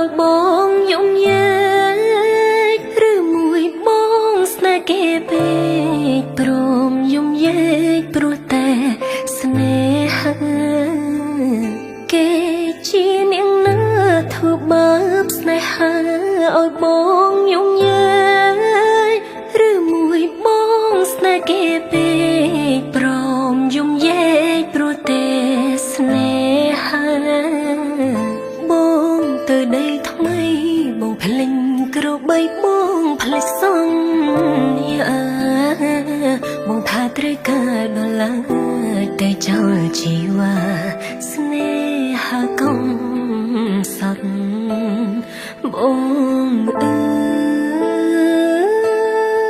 ឲ្យបងយំយេឬមួយបងស្នេហ៍គេពេកព្រមយំយេព្រោះតែស្នេហាគេជានាងណាធ្វើបាបស្នេហាឲ្យបងយំយេឬមួយបងស្នេហ៍គេពេកព្រមយំយេព្រោះតែស្នេហាបងទៅដីថ្មីបងភ្លេងក្របីបងភ្លេចសន្យាបងថាត្រូវការដល់ឡើយតែចោលជីវ៉ាស្នេហាកុំសត់បងអើ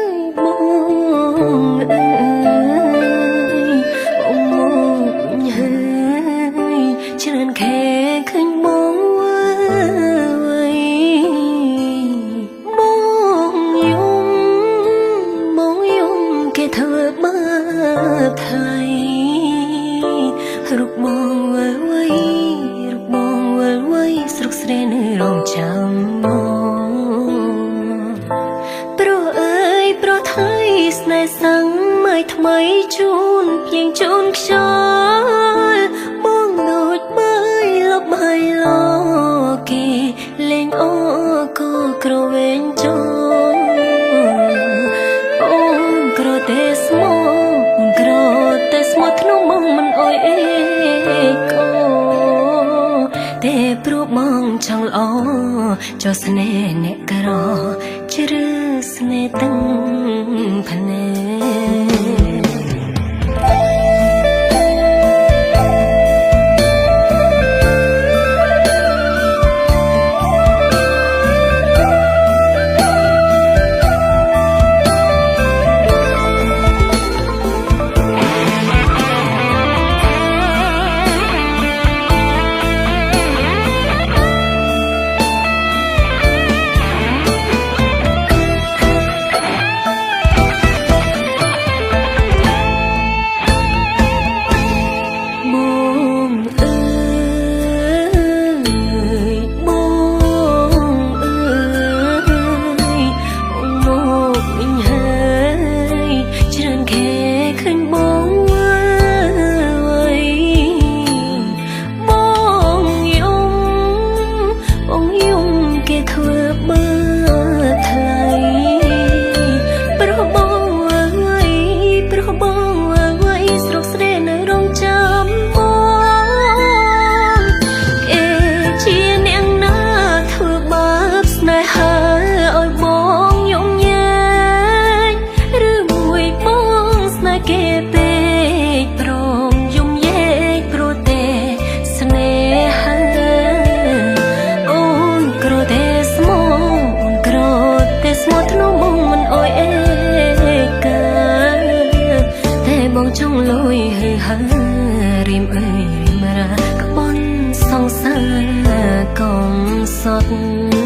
យបងអើយបងមកហើយច្រើនខែឃើញបងគេធ្វើបាបថ្លៃរូបបងវិលវ័យរូបបងវិលវ័យស្រុកស្រែនៅរងចាំមកព្រោះអើយព្រោះថ្លៃស្នេហ៍សាំងមើលថ្មីជូនភ្លៀងជូនខ្យល់បងដូចមើលលបហើយលគេលេងអូក៏ក្រវែងចូលតែស្មោធ្នោះមកមិនអើយអេកោតែព្រោះបងចង់ល្អចោះស្នេហ៍អ្នកក្រជ្រើស្នេហ៍ទាំងភ្នែកបងចង់លួយហឺហើរៀមអើយរៀមរាក្បន់សង្សារកុំសត់